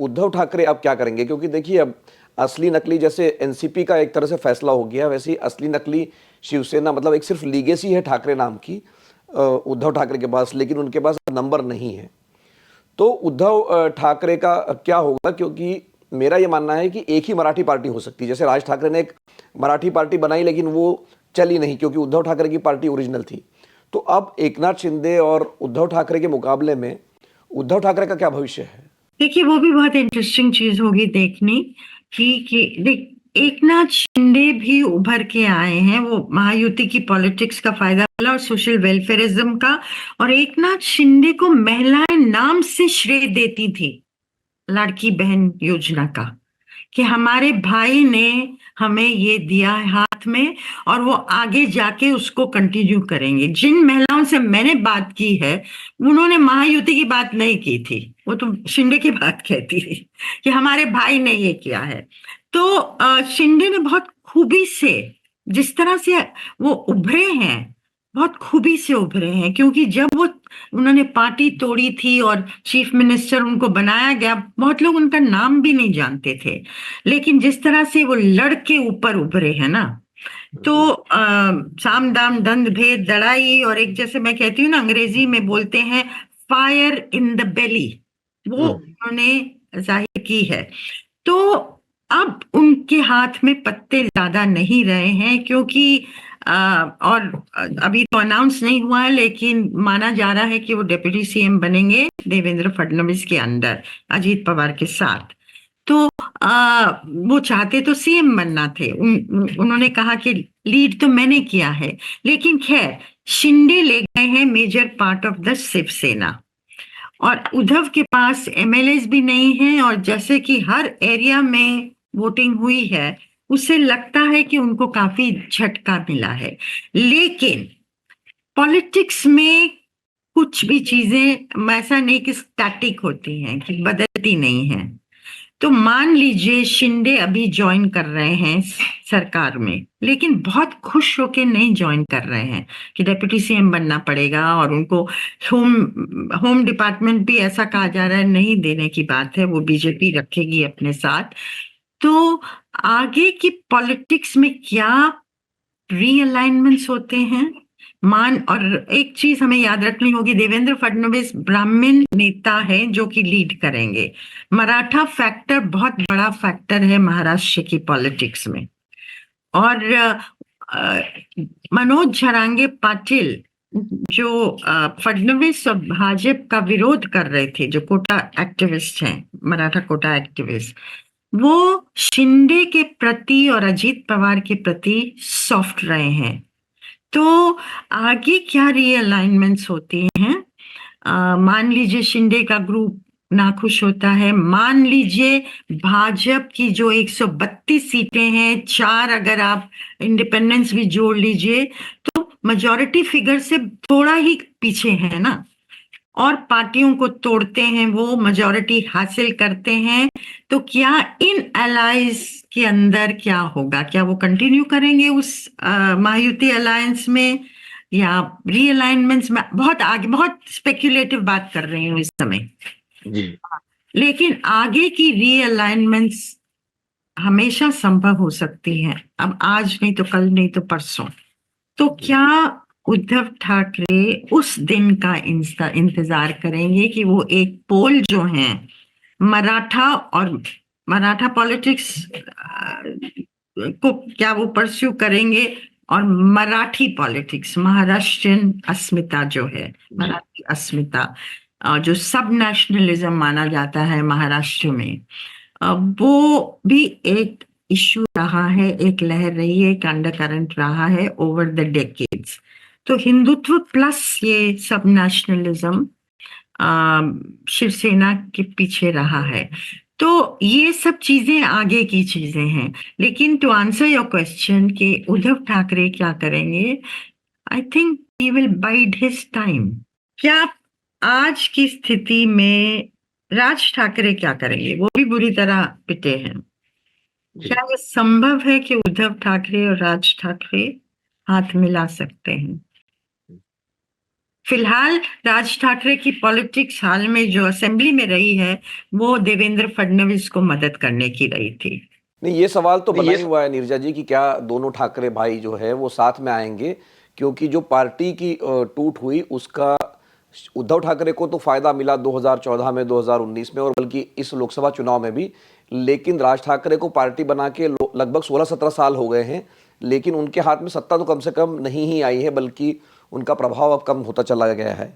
उद्धव ठाकरे अब क्या करेंगे? क्योंकि देखिए अब असली नकली, जैसे एनसीपी का एक तरह से फैसला हो गया, वैसे ही असली नकली शिवसेना, मतलब एक सिर्फ लीगेसी है ठाकरे नाम की उद्धव ठाकरे के पास, लेकिन उनके पास नंबर नहीं है। तो उद्धव ठाकरे का क्या होगा? क्योंकि मेरा ये मानना है कि एक ही मराठी पार्टी हो सकती है। जैसे राज ठाकरे ने एक मराठी पार्टी बनाई, लेकिन वो चली नहीं क्योंकि उद्धव ठाकरे की पार्टी ओरिजिनल थी। तो अब एकनाथ शिंदे और उद्धव ठाकरे के मुकाबले में उद्धव ठाकरे का क्या भविष्य है? देखिए, वो भी बहुत इंटरेस्टिंग चीज होगी देखनी कि देख, एकनाथ शिंदे भी उभर के आए हैं। वो महायुति की पॉलिटिक्स का फायदा मिला और सोशल वेलफेयरिज्म का। और एकनाथ शिंदे को महिलाएं नाम से श्रेय देती थी लाड़की बहन योजना का, कि हमारे भाई ने हमें ये दिया है हाथ में और वो आगे जाके उसको कंटिन्यू करेंगे। जिन महिलाओं से मैंने बात की है, उन्होंने महायुति की बात नहीं की थी, वो तो शिंदे की बात कहती थी कि हमारे भाई ने ये किया है। तो शिंदे ने बहुत खूबी से, जिस तरह से वो उभरे हैं, बहुत खूबी से उभरे हैं। क्योंकि जब वो उन्होंने पार्टी तोड़ी थी और चीफ मिनिस्टर उनको बनाया गया, बहुत लोग उनका नाम भी नहीं जानते थे। लेकिन जिस तरह से वो लड़के ऊपर उभरे हैं ना, तो साम दाम दंड भेद लड़ाई, और एक, जैसे मैं कहती हूँ ना, अंग्रेजी में बोलते हैं फायर इन द बेली, वो उन्होंने जाहिर की है। तो अब उनके हाथ में पत्ते ज्यादा नहीं रहे हैं, क्योंकि और अभी तो अनाउंस नहीं हुआ है, लेकिन माना जा रहा है कि वो डिप्टी सीएम बनेंगे देवेंद्र फडणवीस के अंडर, अजीत पवार के साथ। तो वो चाहते तो सीएम बनना थे। उन्होंने कहा कि लीड तो मैंने किया है। लेकिन खैर, शिंदे ले गए हैं major part of the Shiv Sena, और उद्धव के पास एमएलएस भी नहीं है। और जैसे कि हर एरिया में वोटिंग हुई है, उससे लगता है कि उनको काफी झटका मिला है। लेकिन पॉलिटिक्स में कुछ भी चीजें ऐसा नहीं कि स्टैटिक होती हैं, कि बदलती नहीं है। तो मान लीजिए शिंदे अभी ज्वाइन कर रहे हैं सरकार में, लेकिन बहुत खुश होके नहीं ज्वाइन कर रहे हैं कि डिप्टी सीएम बनना पड़ेगा, और उनको होम होम डिपार्टमेंट भी ऐसा कहा जा रहा है नहीं देने की बात है, वो बीजेपी रखेगी अपने साथ। तो आगे की पॉलिटिक्स में क्या रीअलाइनमेंट्स होते हैं, और एक चीज हमें याद रखनी होगी, देवेंद्र फडणवीस ब्राह्मण नेता है जो कि लीड करेंगे। मराठा फैक्टर बहुत बड़ा फैक्टर है महाराष्ट्र की पॉलिटिक्स में। और मनोज झरांगे पाटिल, जो फडणवीस और भाजपा का विरोध कर रहे थे, जो कोटा एक्टिविस्ट हैं, मराठा कोटा एक्टिविस्ट, वो शिंदे के प्रति और अजीत पवार के प्रति सॉफ्ट रहे हैं। तो आगे क्या रीअलाइनमेंट्स होती हैं? मान लीजिए शिंदे का ग्रुप नाखुश होता है, मान लीजिए भाजपा की जो 132 सीटें हैं, 4 अगर आप इंडिपेंडेंस भी जोड़ लीजिए, तो मेजॉरिटी फिगर से थोड़ा ही पीछे है ना, और पार्टियों को तोड़ते हैं, वो मेजॉरिटी हासिल करते हैं। तो क्या इन अलायंस के अंदर क्या होगा? क्या वो कंटिन्यू करेंगे उस महायुति अलायंस में, या रीअलाइनमेंट्स में? बहुत आगे, बहुत स्पेक्युलेटिव बात कर रही हूँ इस समय जी। लेकिन आगे की रीअलाइनमेंट्स हमेशा संभव हो सकती हैं। अब आज नहीं तो कल, नहीं तो परसों। तो क्या उद्धव ठाकरे उस दिन का इंतजार करेंगे कि वो एक पोल जो है मराठा पॉलिटिक्स को क्या वो परस्यू करेंगे, और मराठी पॉलिटिक्स, महाराष्ट्रियन अस्मिता जो है, मराठी अस्मिता, जो सब नेशनलिज्म माना जाता है महाराष्ट्र में, वो भी एक इश्यू रहा है, एक लहर रही है, एक अंडर करंट रहा है ओवर द डेकेड्स। तो हिंदुत्व प्लस ये सब नेशनलिज्म शिवसेना के पीछे रहा है। तो ये सब चीजें आगे की चीजें हैं। लेकिन टू आंसर योर क्वेश्चन कि उद्धव ठाकरे क्या करेंगे, I think he will wide his time. क्या आज की स्थिति में राज ठाकरे क्या करेंगे? वो भी बुरी तरह पिटे हैं। क्या ये संभव है कि उद्धव ठाकरे और राज ठाकरे हाथ मिला सकते हैं? फिलहाल राज ठाकरे की पॉलिटिक्स हाल में जो असेंबली में रही है वो देवेंद्र फडणवीस को मदद करने की रही थी। नहीं, ये सवाल तो बना ही हुआ है नीरजा जी कि क्या दोनों ठाकरे भाई जो है वो साथ में आएंगे, क्योंकि जो पार्टी की टूट हुई उसका उद्धव ठाकरे को तो फायदा मिला 2014 में, 2019 में और बल्कि इस लोकसभा चुनाव में भी। लेकिन राज ठाकरे को पार्टी बना के लगभग 16-17 साल हो गए हैं, लेकिन उनके हाथ में सत्ता तो कम से कम नहीं ही आई है, बल्कि उनका प्रभाव अब कम होता चला गया है।